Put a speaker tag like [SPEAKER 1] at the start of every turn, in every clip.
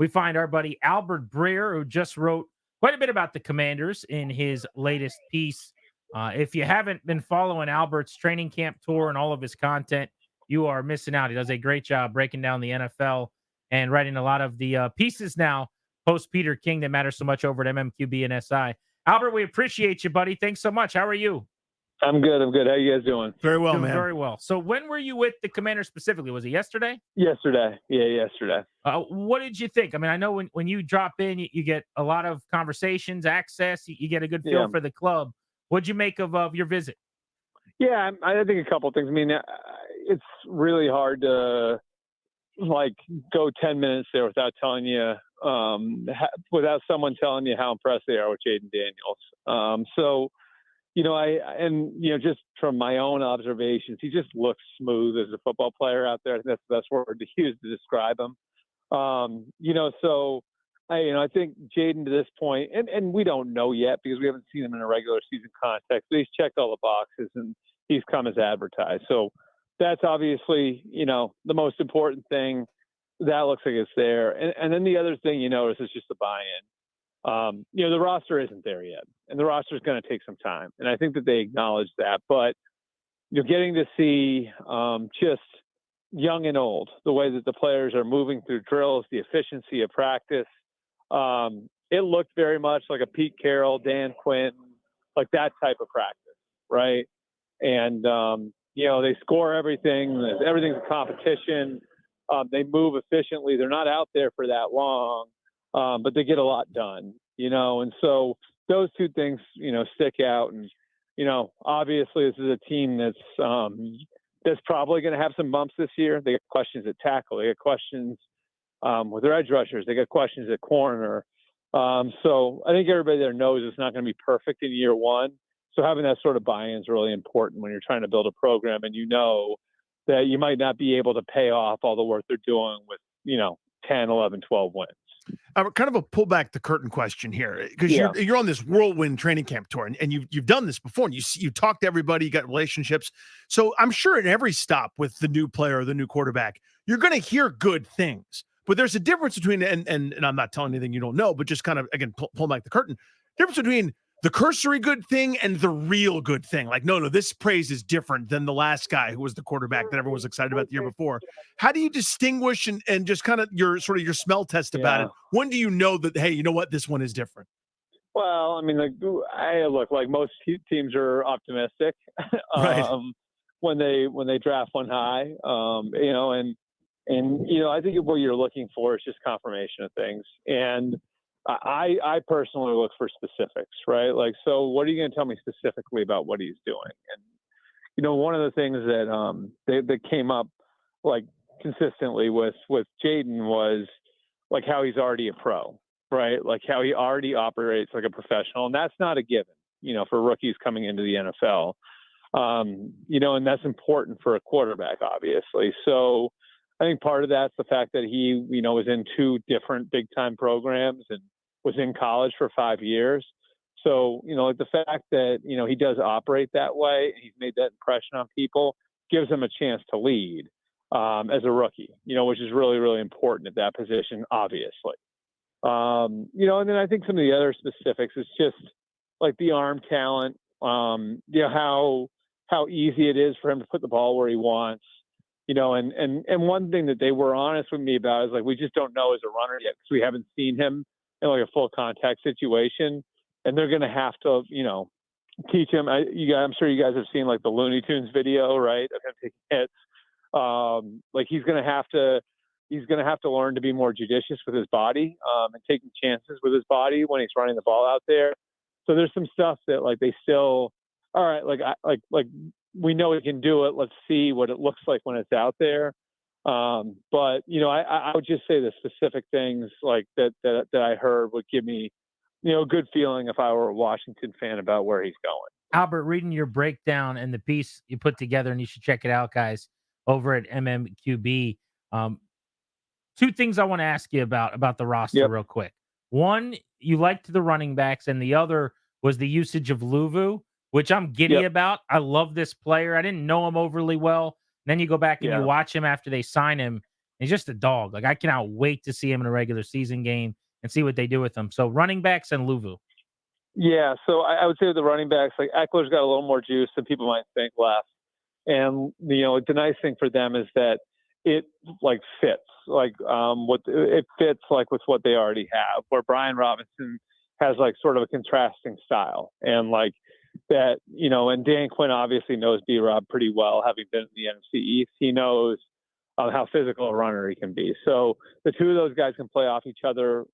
[SPEAKER 1] we find our buddy Albert Breer, who just wrote quite a bit about the Commanders in his latest piece. If you haven't been following Albert's training camp tour and all of his content, you are missing out. He does a great job breaking down the NFL and writing a lot of the pieces now post Peter King that matters so much over at MMQB and SI. Albert, we appreciate you, buddy. Thanks so much. How are you?
[SPEAKER 2] I'm good. How you guys doing?
[SPEAKER 3] Very well,
[SPEAKER 1] Doing
[SPEAKER 3] man.
[SPEAKER 1] very well. So when were you with the Commanders specifically? Was it yesterday?
[SPEAKER 2] Yesterday. Yeah, yesterday.
[SPEAKER 1] What did you think? I mean, I know when you drop in, you get a lot of conversations, access. You get a good feel for the club. What'd you make of your visit?
[SPEAKER 2] Yeah, I think a couple of things. I mean, it's really hard to go 10 minutes there without telling you, without someone telling you how impressed they are with Jaden Daniels. Just from my own observations, he just looks smooth as a football player out there. I think that's the best word to use to describe him. I think Jaden to this point, and we don't know yet because we haven't seen him in a regular season context, but he's checked all the boxes and he's come as advertised. So that's obviously, the most important thing. That looks like it's there. And then the other thing you notice is just the buy-in. The roster isn't there yet, and the roster is going to take some time. And I think that they acknowledge that. But you're getting to see just young and old, the way that the players are moving through drills, the efficiency of practice. It looked very much like a Pete Carroll, Dan Quinn, like that type of practice, right? And, they score everything. Everything's a competition. They move efficiently. They're not out there for that long. But they get a lot done, and so those two things, stick out. And, obviously this is a team that's probably going to have some bumps this year. They got questions at tackle. They got questions with their edge rushers. They got questions at corner. So I think everybody there knows it's not going to be perfect in year one. So having that sort of buy-in is really important when you're trying to build a program and that you might not be able to pay off all the work they're doing with, 10, 11, 12 wins.
[SPEAKER 3] Kind of a pull back the curtain question here, because you're on this whirlwind training camp tour, and you've done this before, and you talk to everybody, you got relationships. So I'm sure in every stop with the new player or the new quarterback, you're going to hear good things. But there's a difference between, and I'm not telling anything you don't know, but just kind of, again, pull back the curtain, difference between the cursory good thing and the real good thing. Like, no, this praise is different than the last guy who was the quarterback that everyone was excited about the year before. How do you distinguish and just kind of your smell test about it? When do you know that, hey, you know what, this one is different?
[SPEAKER 2] Well, I mean, like most teams are optimistic
[SPEAKER 3] right.
[SPEAKER 2] when they draft one high, I think what you're looking for is just confirmation of things. And I personally look for specifics, right? Like, so what are you going to tell me specifically about what he's doing? And, one of the things that came up like consistently with Jaden was like how he's already a pro, right? Like how he already operates like a professional. And that's not a given, for rookies coming into the NFL. And that's important for a quarterback, obviously. So I think part of that's the fact that he, was in two different big time programs and was in college for 5 years. So, the fact that, he does operate that way, and he's made that impression on people, gives him a chance to lead as a rookie, which is really, really important at that position, obviously. And then I think some of the other specifics is just like the arm talent, how easy it is for him to put the ball where he wants. And one thing that they were honest with me about is like, we just don't know as a runner yet because we haven't seen him in like a full contact situation. And they're going to have to, teach him. I'm sure you guys have seen like the Looney Tunes video, right, of him taking hits. Like he's going to have to learn to be more judicious with his body and taking chances with his body when he's running the ball out there. So there's some stuff that like they still, all right, like we know he can do it. Let's see what it looks like when it's out there. But I would just say the specific things like that I heard would give me, a good feeling if I were a Washington fan about where he's going.
[SPEAKER 1] Albert, reading your breakdown and the piece you put together, and you should check it out, guys, over at MMQB. Two things I want to ask you about the roster real quick. One, you liked the running backs, and the other was the usage of Luvu, which I'm giddy about. I love this player. I didn't know him overly well. And then you go back and you watch him after they sign him, He's just a dog. Like, I cannot wait to see him in a regular season game and see what they do with him. So running backs and Luvu.
[SPEAKER 2] Yeah, so I would say with the running backs, like Ekeler's got a little more juice than people might think left. And the nice thing for them is that it like fits, like it fits like with what they already have. Where Brian Robinson has like sort of a contrasting style, and like that, and Dan Quinn obviously knows B-Rob pretty well, having been in the NFC East. He knows how physical a runner he can be. So the two of those guys can play off each other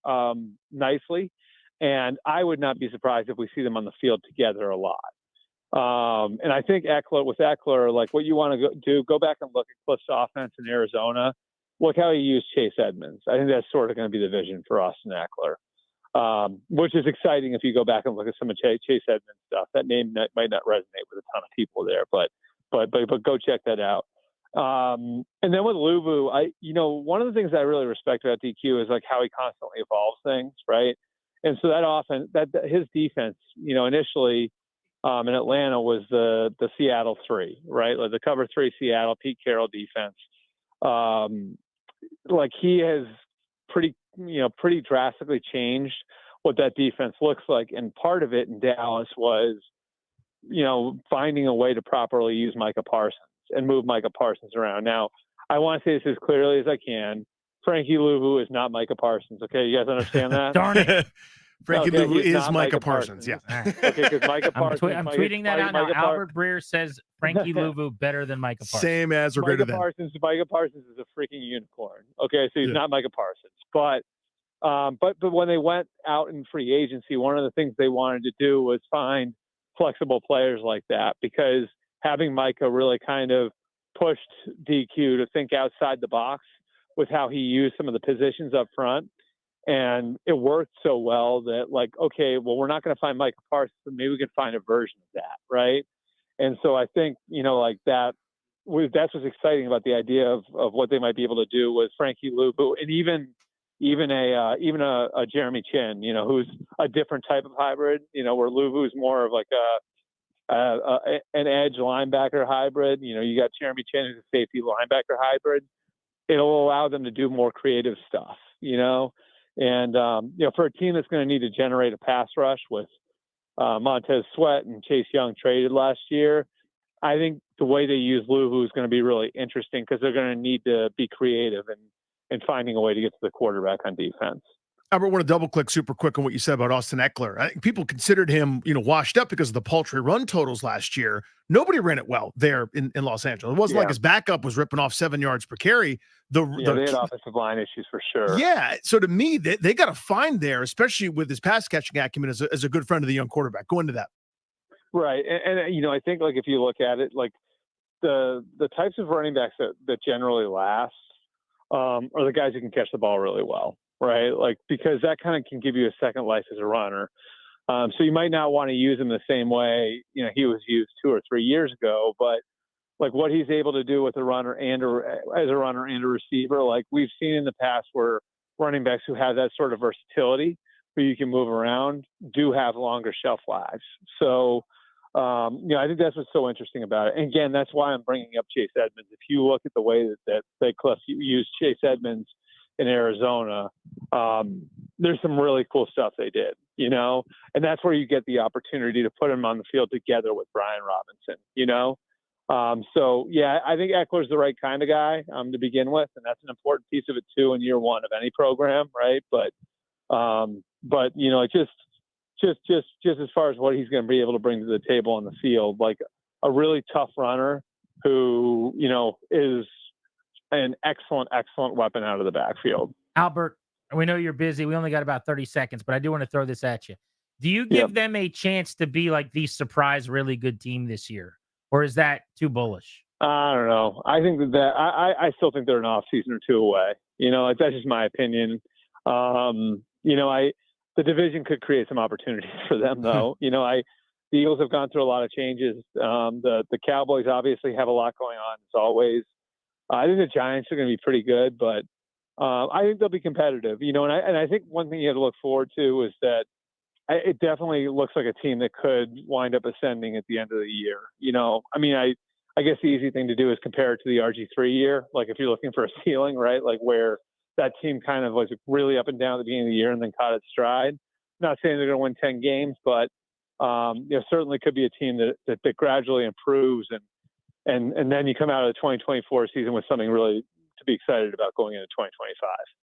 [SPEAKER 2] nicely. And I would not be surprised if we see them on the field together a lot. And I think Ekeler, like what you want to go back and look at Cliff's offense in Arizona. Look how he used Chase Edmonds. I think that's sort of going to be the vision for Austin Ekeler, which is exciting if you go back and look at some of Chase Edmonds stuff. That name might not resonate with a ton of people there, but go check that out. And then with Luvu, one of the things I really respect about DQ is like how he constantly evolves things, right? And so that offense, that his defense, initially in Atlanta was the Seattle 3, right? Like the cover 3 Seattle, Pete Carroll defense. Like he has pretty drastically changed what that defense looks like. And part of it in Dallas was, finding a way to properly use Micah Parsons and move Micah Parsons around. Now, I want to say this as clearly as I can. Frankie Luvu is not Micah Parsons. Okay, you guys understand that?
[SPEAKER 1] Darn it.
[SPEAKER 3] Frankie Luvu is Micah Parsons. Yeah.
[SPEAKER 2] Okay, because Micah Parsons.
[SPEAKER 1] I'm tweeting that out now. Albert Breer says Frankie Luvu better than Micah Parsons.
[SPEAKER 3] Same as or greater than.
[SPEAKER 2] Micah Parsons is a freaking unicorn. Okay, so he's not Micah Parsons. But when they went out in free agency, one of the things they wanted to do was find flexible players like that, because having Micah really kind of pushed DQ to think outside the box with how he used some of the positions up front. And it worked so well that, like, okay, well, we're not going to find Micah Parsons, but maybe we can find a version of that, right? And so I think, like that's what's exciting about the idea of what they might be able to do with Frankie Luvu, and even a Jeremy Chin, who's a different type of hybrid, where Luvu's more of like an edge linebacker hybrid. You got Jeremy Chin who's a safety linebacker hybrid. It'll allow them to do more creative stuff, and for a team that's going to need to generate a pass rush with Montez Sweat and Chase Young traded last year, I think the way they use Luvu is going to be really interesting, because they're going to need to be creative and finding a way to get to the quarterback on defense.
[SPEAKER 3] Albert, I want to double click super quick on what you said about Austin Ekeler. I think people considered him, washed up because of the paltry run totals last year. Nobody ran it well there in Los Angeles. It wasn't like his backup was ripping off 7 yards per carry.
[SPEAKER 2] They had offensive line issues for sure.
[SPEAKER 3] Yeah. So to me, they got to find there, especially with his pass catching acumen as a good friend of the young quarterback. Go into that.
[SPEAKER 2] Right. And I think like if you look at it, like the types of running backs that generally last are the guys who can catch the ball really well. Right. Like, because that kind of can give you a second life as a runner. So you might not want to use him the same way, he was used 2 or 3 years ago, but like what he's able to do with a runner and as a runner and a receiver, like we've seen in the past where running backs who have that sort of versatility, who you can move around, do have longer shelf lives. So, I think that's what's so interesting about it. And again, that's why I'm bringing up Chase Edmonds. If you look at the way that Cliff used Chase Edmonds in Arizona, there's some really cool stuff they did, and that's where you get the opportunity to put him on the field together with Brian Robinson, So yeah, I think Ekeler's the right kind of guy to begin with, and that's an important piece of it too in year one of any program, right? But just as far as what he's going to be able to bring to the table on the field, like a really tough runner who is an excellent weapon out of the backfield.
[SPEAKER 1] Albert, we know you're busy. We only got about 30 seconds, but I do want to throw this at you. Do you give them a chance to be like the surprise, really good team this year? Or is that too bullish?
[SPEAKER 2] I don't know. I think I still think they're an off season or two away. That's just my opinion. The division could create some opportunities for them though. The Eagles have gone through a lot of changes. The Cowboys obviously have a lot going on as always. I think the Giants are going to be pretty good, but I think they'll be competitive, and I think one thing you have to look forward to is that it definitely looks like a team that could wind up ascending at the end of the year. I guess the easy thing to do is compare it to the RG3 year. Like if you're looking for a ceiling, right? Like where that team kind of was really up and down at the beginning of the year and then caught its stride. Not saying they're going to win 10 games, but certainly could be a team that gradually improves and then you come out of the 2024 season with something really to be excited about going into 2025.